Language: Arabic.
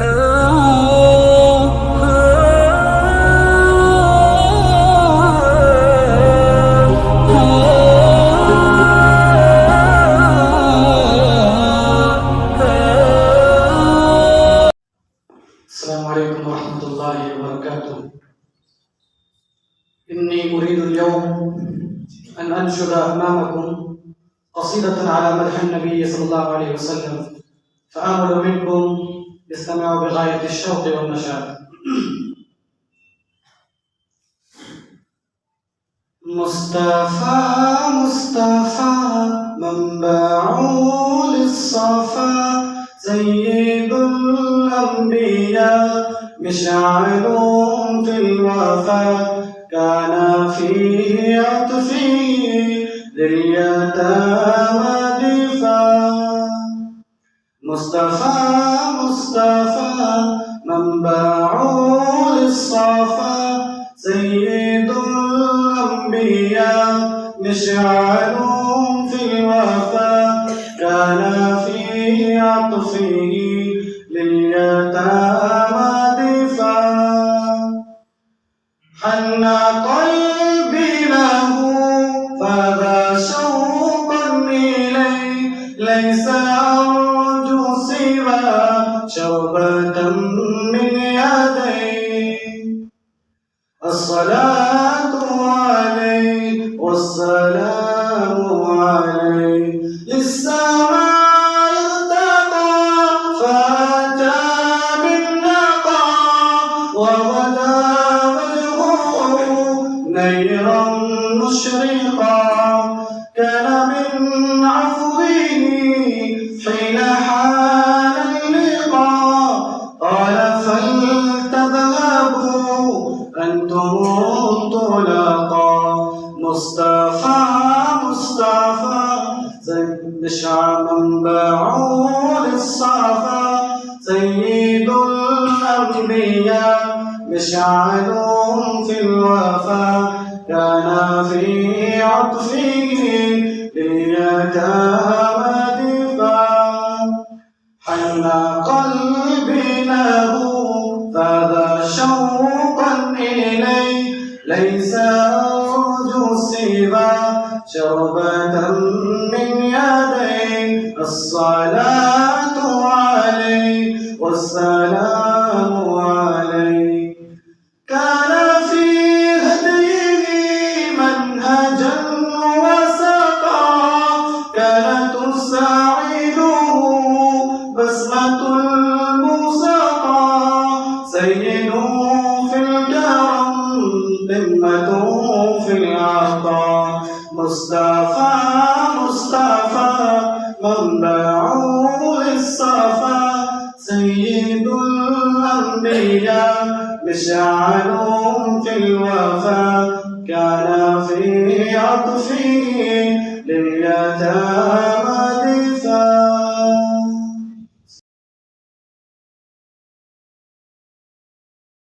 السلام عليكم ورحمة الله وبركاته. إني أريد اليوم أن أنشد أمامكم قصيدة على مدح النبي صلى الله عليه وسلم، فآمل منكم يستمعوا بغاية الشوق والنشاط. مصطفى مصطفى منبع للصفا، سيد الأنبياء مشعل في الوفا، كان في عطفه لليتامى دفاع. مصطفى مصطفى منبع للصفا، سيد الأنبياء مشعل في الوفا، كان في عطفه لليتامى دفاع. حن قلبي له فذا شوقا إليه، ليس أرجو سوى شوبة من يديه. الصلاة عليه والسلام عليه، للسماء ارتقى فأتى بالنقى، وغدا وجهه نيرا مشرقا، كان من عفوه حين حان اللقاء، قال فلتذهبوا أنتم الطلقاء. مصطفى مصطفى مشعل منبع للصفا، سيد الأنبياء مشعل في الوفا، كان في عطفه لليتامى دفاع. حن قلبي له فذا شوقا إليه، ليس أرجو سوى شربة من يديه. الصلاة عليه والسلام عليه، كان في هديه منهجا وسقا، كانت تساعده بسمة الموسقى، سيد في الكرم قمة في العطاء. مصطفى مصطفى منبع للصفا، سيد الأنبياء مشعل في الوفا، كان في عطفه لليتامى